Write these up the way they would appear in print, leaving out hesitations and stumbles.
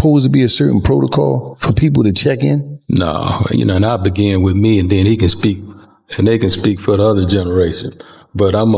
supposed to be a certain protocol for people to check in? No, and I begin with me, and then he can speak, and they can speak for the other generation. But I'm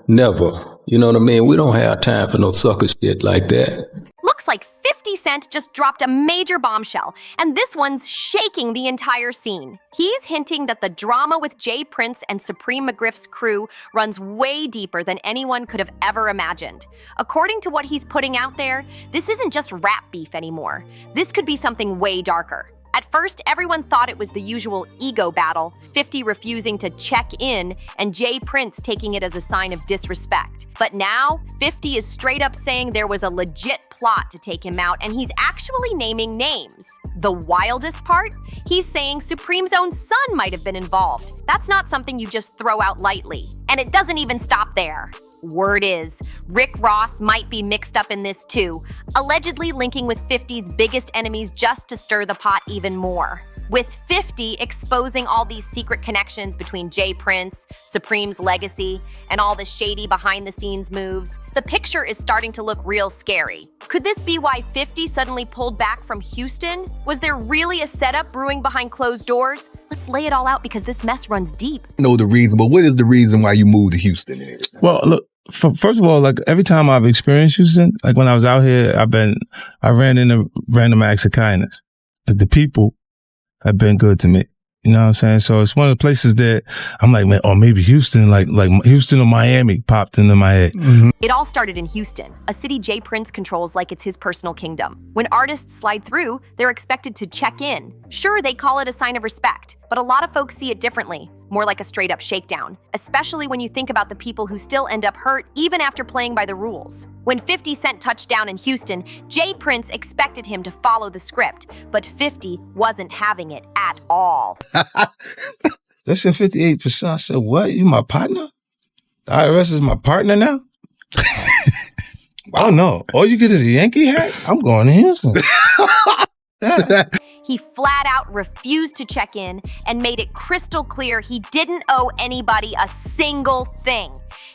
never, you know what I mean? We don't have time for no sucker shit like that. Looks like 50 Cent just dropped a major bombshell, and this one's shaking the entire scene. He's hinting that the drama with Jay Prince and Supreme McGriff's crew runs way deeper than anyone could have ever imagined. According to what he's putting out there, this isn't just rap beef anymore. This could be something way darker. At first, everyone thought it was the usual ego battle, 50 refusing to check in and Jay Prince taking it as a sign of disrespect. But now, 50 is straight up saying there was a legit plot to take him out, and he's actually naming names. The wildest part? He's saying Supreme's own son might have been involved. That's not something you just throw out lightly. And it doesn't even stop there. Word is, Rick Ross might be mixed up in this too, allegedly linking with 50's biggest enemies just to stir the pot even more. With 50 exposing all these secret connections between Jay Prince, Supreme's legacy, and all the shady behind-the-scenes moves, the picture is starting to look real scary. Could this be why 50 suddenly pulled back from Houston? Was there really a setup brewing behind closed doors? Let's lay it all out because this mess runs deep. Know the reason, but what is the reason why you moved to Houston? Well, look, first of all, like every time I've experienced Houston, like when I was out here, I ran into random acts of kindness. Like the people have been good to me. You know what I'm saying? So it's one of the places that I'm like, man, or maybe Houston, like Houston or Miami popped into my head. Mm-hmm. It all started in Houston, a city Jay Prince controls like it's his personal kingdom. When artists slide through, they're expected to check in. Sure, they call it a sign of respect, but a lot of folks see it differently, more like a straight-up shakedown, especially when you think about the people who still end up hurt even after playing by the rules. When 50 Cent touched down in Houston, Jay Prince expected him to follow the script, but 50 wasn't having it at all. That's your 58%. I said, what? You my partner? The IRS is my partner now? I don't know. All you get is a Yankee hat? I'm going to Houston. He flat out refused to check in and made it crystal clear he didn't owe anybody a single thing.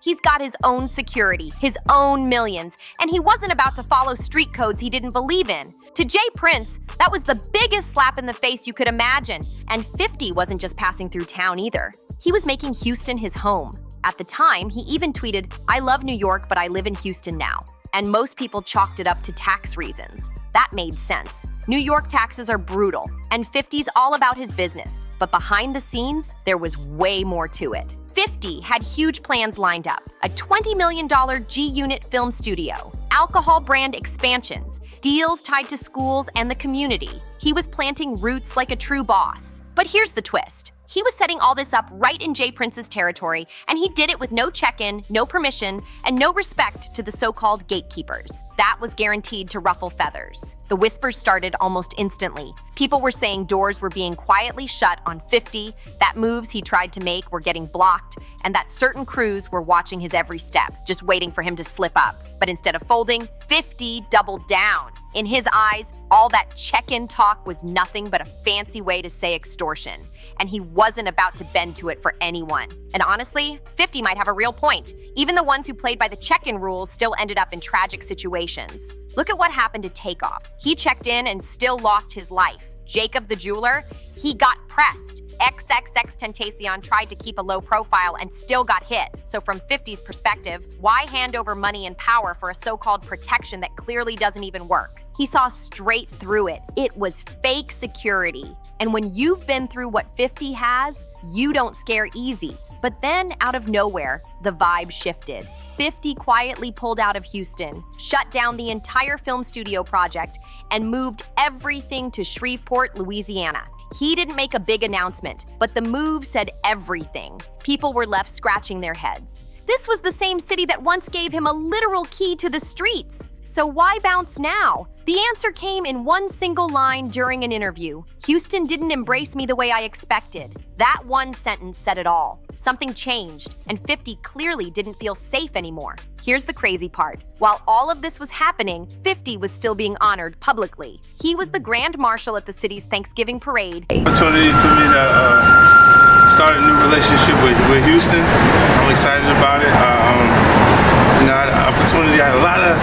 He's got his own security, his own millions, and he wasn't about to follow street codes he didn't believe in. To Jay Prince, that was the biggest slap in the face you could imagine. And 50 wasn't just passing through town either. He was making Houston his home. At the time, he even tweeted, "I love New York, but I live in Houston now." And most people chalked it up to tax reasons. That made sense. New York taxes are brutal, and 50's all about his business. But behind the scenes, there was way more to it. 50 had huge plans lined up: a $20 million G-Unit film studio, alcohol brand expansions, deals tied to schools and the community. He was planting roots like a true boss. But here's the twist. He was setting all this up right in Jay Prince's territory, and he did it with no check-in, no permission, and no respect to the so-called gatekeepers. That was guaranteed to ruffle feathers. The whispers started almost instantly. People were saying doors were being quietly shut on 50, that moves he tried to make were getting blocked, and that certain crews were watching his every step, just waiting for him to slip up. But instead of folding, 50 doubled down. In his eyes, all that check-in talk was nothing but a fancy way to say extortion. And he wasn't about to bend to it for anyone. And honestly, 50 might have a real point. Even the ones who played by the check-in rules still ended up in tragic situations. Look at what happened to Takeoff. He checked in and still lost his life. Jacob the jeweler, he got pressed. XXXTentacion tried to keep a low profile and still got hit. So from 50's perspective, why hand over money and power for a so-called protection that clearly doesn't even work? He saw straight through it. It was fake security. And when you've been through what 50 has, you don't scare easy. But then, out of nowhere, the vibe shifted. 50 quietly pulled out of Houston, shut down the entire film studio project, and moved everything to Shreveport, Louisiana. He didn't make a big announcement, but the move said everything. People were left scratching their heads. This was the same city that once gave him a literal key to the streets. So why bounce now? The answer came in one single line during an interview. "Houston didn't embrace me the way I expected." That one sentence said it all. Something changed, and 50 clearly didn't feel safe anymore. Here's the crazy part. While all of this was happening, 50 was still being honored publicly. He was the Grand Marshal at the city's Thanksgiving parade. Opportunity for me to start a new relationship with Houston. I'm excited about it. I had an opportunity. I had a lot of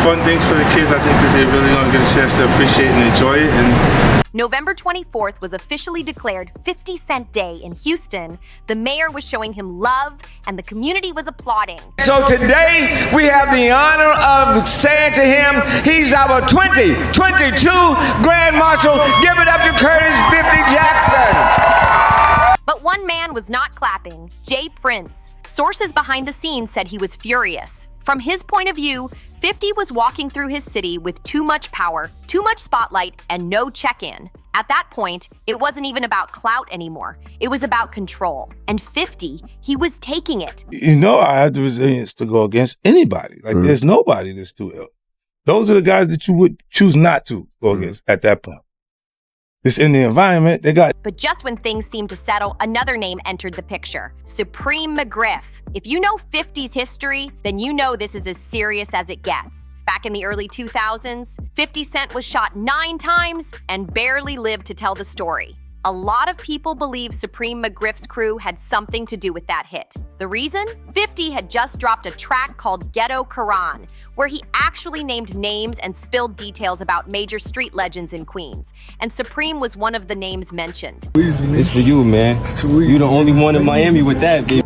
fun things for the kids. I think that they're really going to get a chance to appreciate and enjoy it. And November 24th was officially declared 50 Cent Day in Houston. The mayor was showing him love, and the community was applauding. So today, we have the honor of saying to him, he's our 2022 Grand Marshal. Give it up to Curtis 50 Jackson. But one man was not clapping, Jay Prince. Sources behind the scenes said he was furious. From his point of view, 50 was walking through his city with too much power, too much spotlight, and no check-in. At that point, it wasn't even about clout anymore. It was about control. And 50, he was taking it. You know, I have the resilience to go against anybody. Like, there's nobody that's too ill. Those are the guys that you would choose not to go against at that point. It's in the environment, they got... But just when things seemed to settle, another name entered the picture, Supreme McGriff. If you know 50's history, then you know this is as serious as it gets. Back in the early 2000s, 50 Cent was shot 9 times and barely lived to tell the story. A lot of people believe Supreme McGriff's crew had something to do with that hit. The reason? 50 had just dropped a track called Ghetto Quran, where he actually named names and spilled details about major street legends in Queens. And Supreme was one of the names mentioned. It's for you, man. You the only one in Miami with that, baby.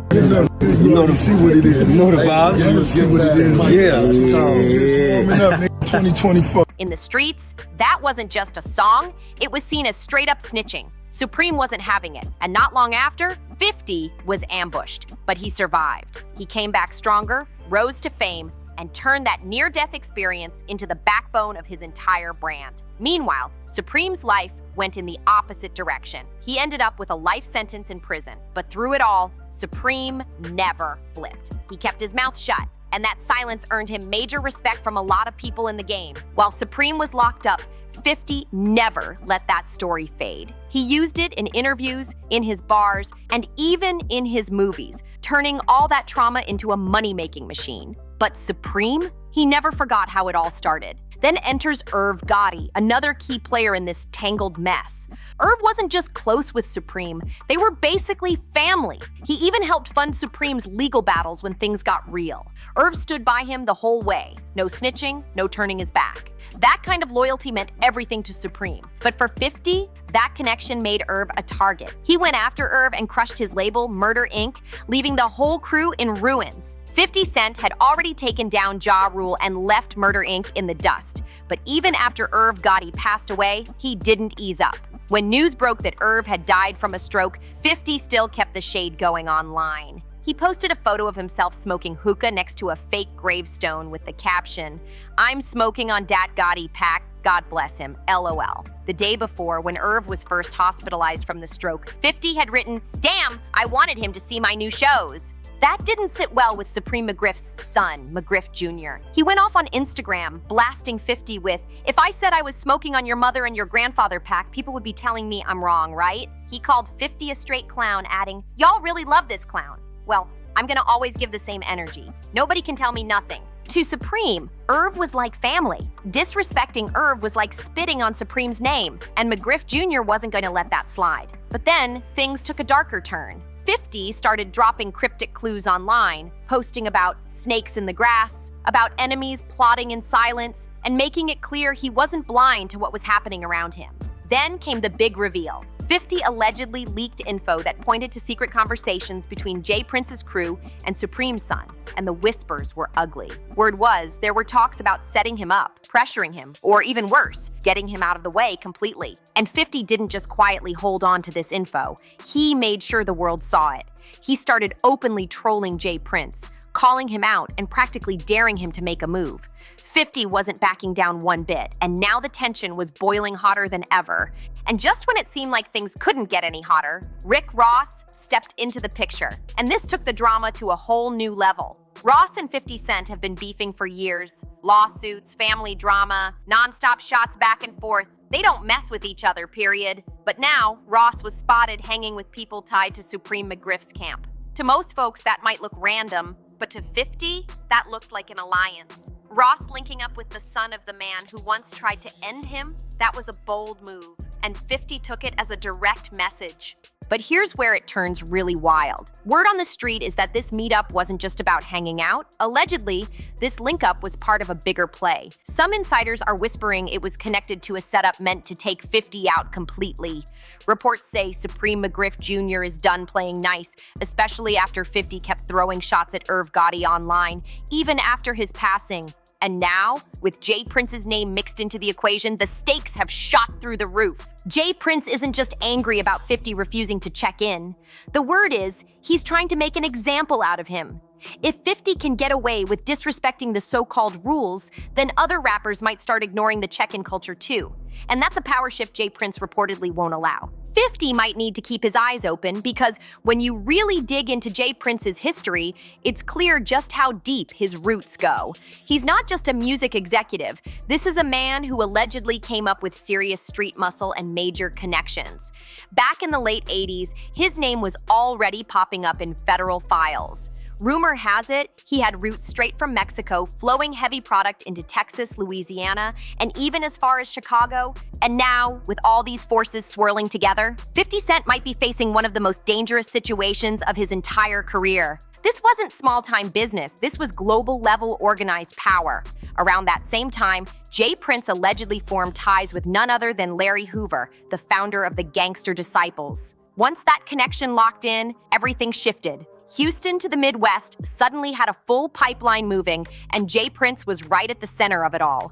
You know, see what it is. You know the vibes? You see what it is. Yeah. Warming up, nigga, 2024. In the streets, that wasn't just a song, it was seen as straight up snitching. Supreme wasn't having it, and not long after, 50 was ambushed. But he survived. He came back stronger, rose to fame, and turned that near-death experience into the backbone of his entire brand. Meanwhile, Supreme's life went in the opposite direction. He ended up with a life sentence in prison. But through it all, Supreme never flipped. He kept his mouth shut, and that silence earned him major respect from a lot of people in the game. While Supreme was locked up, 50 never let that story fade. He used it in interviews, in his bars, and even in his movies, turning all that trauma into a money-making machine. But Supreme? He never forgot how it all started. Then enters Irv Gotti, another key player in this tangled mess. Irv wasn't just close with Supreme, they were basically family. He even helped fund Supreme's legal battles when things got real. Irv stood by him the whole way. No snitching, no turning his back. That kind of loyalty meant everything to Supreme. But for 50, that connection made Irv a target. He went after Irv and crushed his label, Murder Inc., leaving the whole crew in ruins. 50 Cent had already taken down Ja Rule and left Murder Inc. in the dust. But even after Irv Gotti passed away, he didn't ease up. When news broke that Irv had died from a stroke, 50 still kept the shade going online. He posted a photo of himself smoking hookah next to a fake gravestone with the caption, "I'm smoking on Dat Gotti pack, God bless him, LOL." The day before, when Irv was first hospitalized from the stroke, 50 had written, "Damn, I wanted him to see my new shows." That didn't sit well with Supreme McGriff's son, McGriff Jr. He went off on Instagram, blasting 50 with, "If I said I was smoking on your mother and your grandfather pack, people would be telling me I'm wrong, right?" He called 50 a straight clown, adding, "Y'all really love this clown. Well, I'm gonna always give the same energy. Nobody can tell me nothing." To Supreme, Irv was like family. Disrespecting Irv was like spitting on Supreme's name, and McGriff Jr. wasn't going to let that slide. But then, things took a darker turn. 50 started dropping cryptic clues online, posting about snakes in the grass, about enemies plotting in silence, and making it clear he wasn't blind to what was happening around him. Then came the big reveal. 50 allegedly leaked info that pointed to secret conversations between Jay Prince's crew and Supreme's son, and the whispers were ugly. Word was, there were talks about setting him up, pressuring him, or even worse, getting him out of the way completely. And 50 didn't just quietly hold on to this info. He made sure the world saw it. He started openly trolling Jay Prince, calling him out and practically daring him to make a move. 50 wasn't backing down one bit, and now the tension was boiling hotter than ever. And just when it seemed like things couldn't get any hotter, Rick Ross stepped into the picture. And this took the drama to a whole new level. Ross and 50 Cent have been beefing for years. Lawsuits, family drama, nonstop shots back and forth. They don't mess with each other, period. But now, Ross was spotted hanging with people tied to Supreme McGriff's camp. To most folks, that might look random, but to 50, that looked like an alliance. Ross linking up with the son of the man who once tried to end him, that was a bold move. and 50 took it as a direct message. But here's where it turns really wild. Word on the street is that this meetup wasn't just about hanging out. Allegedly, this link-up was part of a bigger play. Some insiders are whispering it was connected to a setup meant to take 50 out completely. Reports say Supreme McGriff Jr. is done playing nice, especially after 50 kept throwing shots at Irv Gotti online, even after his passing. And now, with Jay Prince's name mixed into the equation, the stakes have shot through the roof. Jay Prince isn't just angry about 50 refusing to check in. The word is, he's trying to make an example out of him. If 50 can get away with disrespecting the so-called rules, then other rappers might start ignoring the check-in culture too. And that's a power shift Jay Prince reportedly won't allow. 50 might need to keep his eyes open because when you really dig into Jay Prince's history, it's clear just how deep his roots go. He's not just a music executive. This is a man who allegedly came up with serious street muscle and major connections. Back in the late 80s, his name was already popping up in federal files. Rumor has it, he had roots straight from Mexico, flowing heavy product into Texas, Louisiana, and even as far as Chicago. And now, with all these forces swirling together, 50 Cent might be facing one of the most dangerous situations of his entire career. This wasn't small-time business, this was global-level organized power. Around that same time, Jay Prince allegedly formed ties with none other than Larry Hoover, the founder of the Gangster Disciples. Once that connection locked in, everything shifted. Houston to the Midwest suddenly had a full pipeline moving, and Jay Prince was right at the center of it all.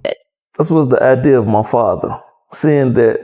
This was the idea of my father, seeing that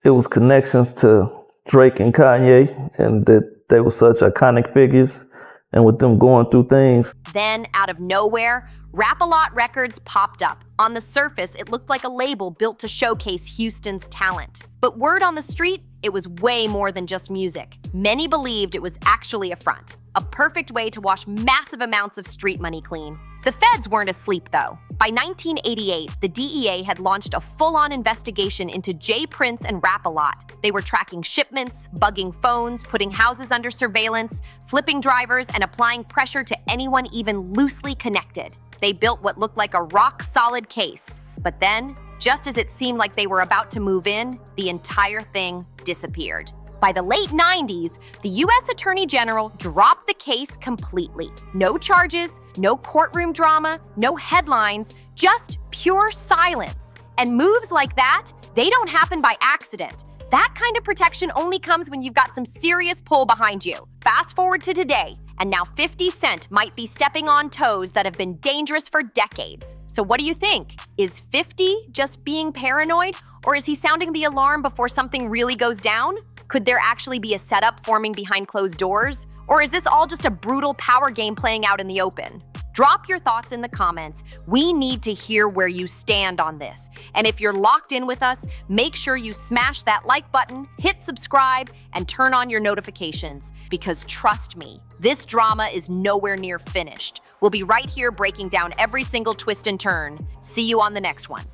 it was connections to Drake and Kanye, and that they were such iconic figures, and with them going through things. Then, out of nowhere, Rap-A-Lot Records popped up. On the surface, it looked like a label built to showcase Houston's talent. But word on the street, it was way more than just music. Many believed it was actually a front, a perfect way to wash massive amounts of street money clean. The feds weren't asleep, though. By 1988, the DEA had launched a full-on investigation into Jay Prince and Rap-A-Lot. They were tracking shipments, bugging phones, putting houses under surveillance, flipping drivers, and applying pressure to anyone even loosely connected. They built what looked like a rock-solid case. But then, just as it seemed like they were about to move in, the entire thing disappeared. By the late 90s, the U.S. Attorney General dropped the case completely. No charges, no courtroom drama, no headlines, just pure silence. And moves like that, they don't happen by accident. That kind of protection only comes when you've got some serious pull behind you. Fast forward to today, and now 50 Cent might be stepping on toes that have been dangerous for decades. So what do you think? Is 50 just being paranoid, or is he sounding the alarm before something really goes down? Could there actually be a setup forming behind closed doors? Or is this all just a brutal power game playing out in the open? Drop your thoughts in the comments. We need to hear where you stand on this. And if you're locked in with us, make sure you smash that like button, hit subscribe, and turn on your notifications. Because trust me, this drama is nowhere near finished. We'll be right here breaking down every single twist and turn. See you on the next one.